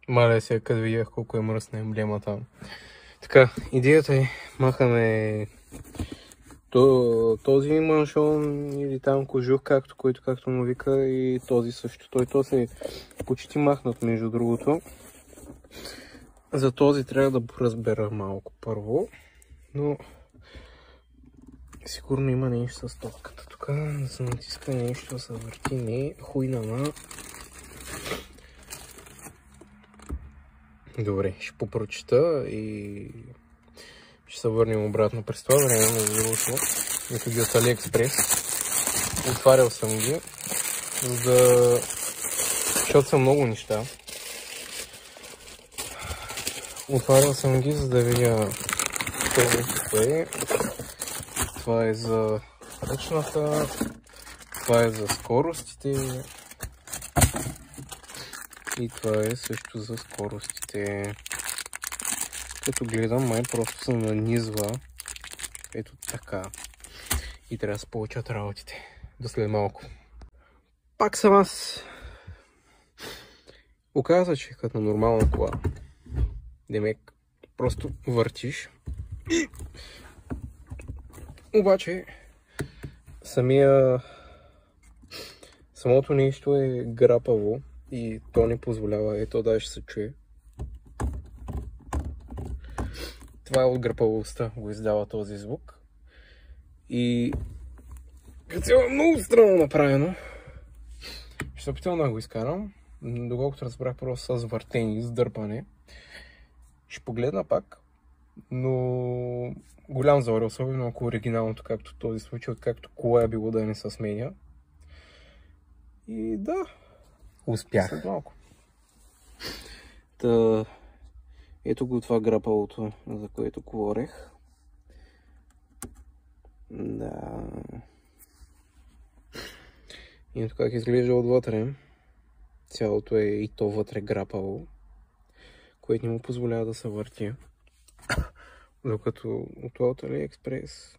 Маля се, като видях колко е мръсна емблемата. Така, идеята е, махаме този маншон или там кожух, както му вика, и този също. Той се почти махнат, между другото. За този трябва да разбера малко първо, но сигурно има нещо с топката. Тук да се натиска нещо, да се върти, не хуйнана. Добре, ще попрочета и ще се върнем обратно. През това време, между другото, ето ги от AliExpress. Отварял съм ги, защото са много неща. Отварял съм ги, за да видя какво е. Това е за ръчната, това е за скоростите и това е също за скоростите. Като гледам, май просто се нанизва ето така и трябва да се получат работите. До след малко. Пак съм аз. Оказва, че като на нормална кола. Демек, просто въртиш. Обаче, самото нещо е грапаво и то не позволява, ето даже се чуе. Това е от грапавостта, го издава този звук. И като цяло е много странно направено. Ще се опитам да го изкарам. Доколкото разбрах, просто с въртение, с дърпане. Ще погледна пак, но голям зор, особено ако оригиналното, както този случай, както кола е било да не се сменя. И да, успях. След малко. Та, ето го това грапалото, за което говорех. Да. И ето как изглежда отвътре. Цялото е и то вътре грапало, което не му позволява да се върти. Докато от AliExpress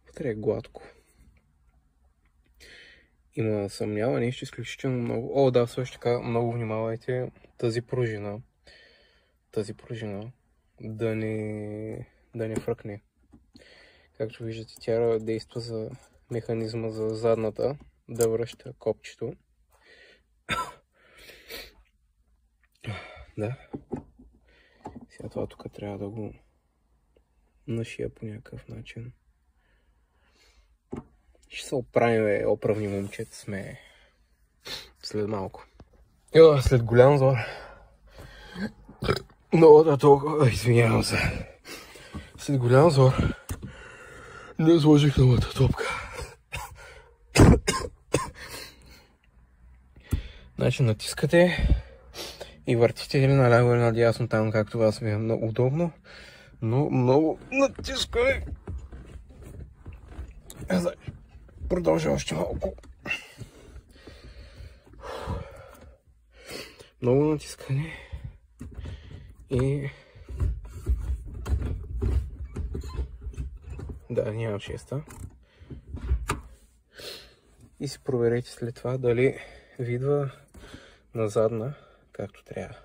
вътре е гладко. Има съмнява нещо изключително много. О, да, също така много внимавайте тази пружина да не фръкне. Както виждате, тя действа за механизма за задната, да връща копчето. Да. Сега това тук трябва да го нашия по някакъв начин. Ще се оправим, оправни момчета сме след малко. След голям зор. Но да толкова, извинявам се. След голям зор не сложих новата топка. Значи натискате и въртите или наляво или надясно там, както вас ви е много удобно. Но много натискане. Продължа още малко. Много натискане. И... да, нямам шеста. И си проверете след това дали видва на задна, както трябва.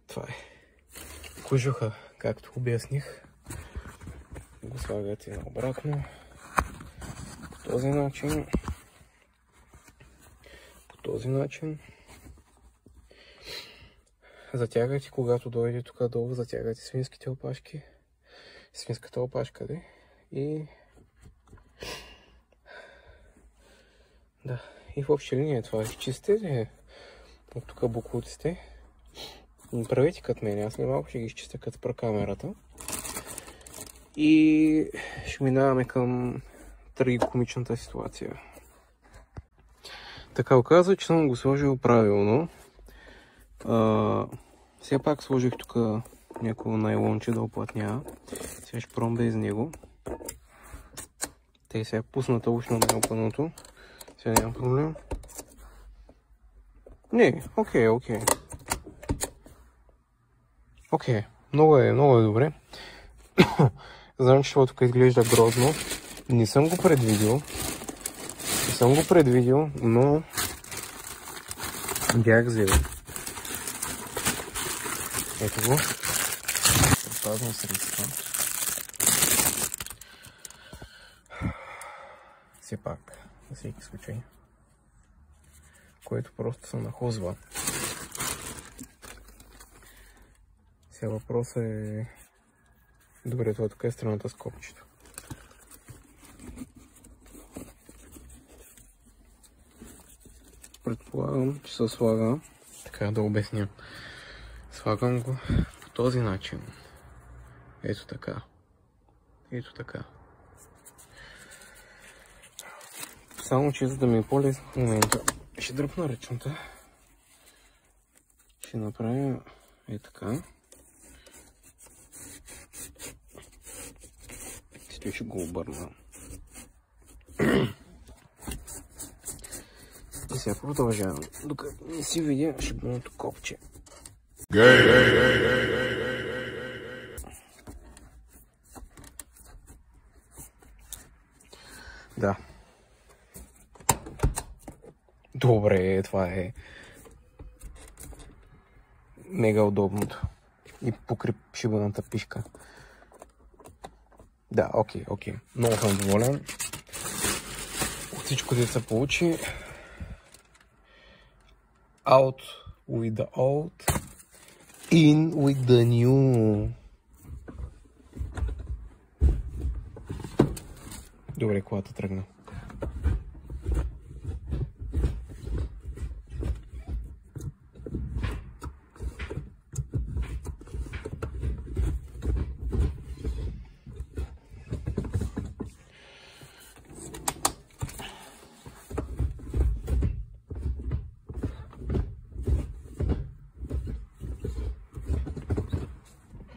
Това е. Кожуха, както обясних, го слагате обратно. По този начин. Затягайте, когато дойде тук долу, затягайте свинските опашки. Свинската опашка, да? И... да. И в обща линия това изчистите от тук буклуците. Правете като мен, аз след малко ще ги изчистя като спра камерата. И ще минаваме към трагикомичната ситуация. Така оказва, че съм го сложил правилно. Все пак сложих тук някакво найлонче да оплътня. Сега ще пробвам без него. Те сега пусната ушно на опъното. Сега няма проблем. Не, окей. Окей, много е добре. Знам, че това тук изглежда грозно. Не съм го предвидил, но Бях взел. Ето го. Предпазно средство. Все пак, за всеки случай. Което просто се нахозва. Сега въпросът е... Добре, това тук е страната с копчето. Предполагам, че се слага, така да обясня. Слагам го по този начин. Ето така. Ето така. Само че за да ми е по-лесно в момента, ще дръпна ръчната. Ще направя е така. Ще го обърна. И сега продължавам. Докато не си видя шибаното копче. Да. Добре, това е мега удобното. И покри шибаната пишка. Да, окей. Много съм доволен. От всичко да се получи. Out with the old. In with the new. Добре, колата тръгна.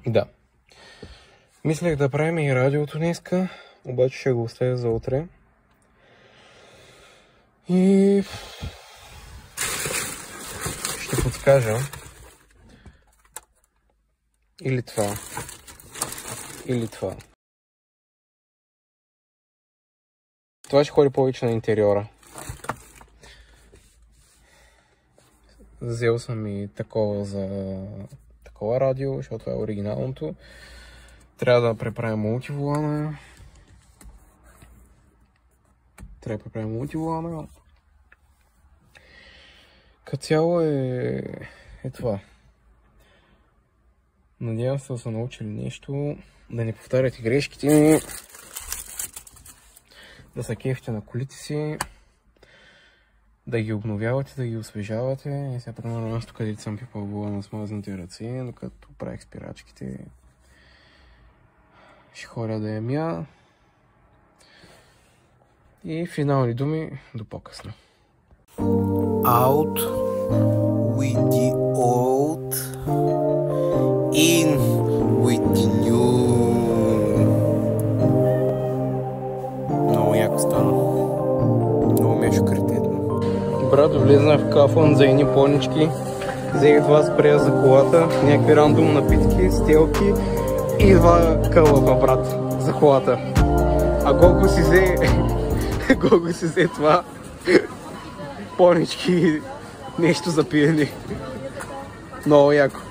Да. Мислех да правим и радиото днеска, обаче ще го оставя за утре. И ще подскажа или това, или това. Това ще ходи повече на интериора. Взел съм и такова за такова радио, защото това е оригиналното. Трябва да преправя мултиволана. Като цяло е това. Надявам се да са научили нещо, да не повтаряте грешките ми, да се кефите на колите си, да ги обновявате, да ги освежавате. И сега примерно място, където съм пипал вола на смазните ръце, докато правих спирачките, ще ходя да я мия. И финални думи до по-късно. Out with the old, in with the new. Много яко стана. Много мешо крететно. Брат, влезнах в кафон за едни понички. Взех два спрея за колата, някакви рандом напитки, стелки и два кълъпа, брат, за колата. А колко си взе това понички и нещо за пиене. Много яко.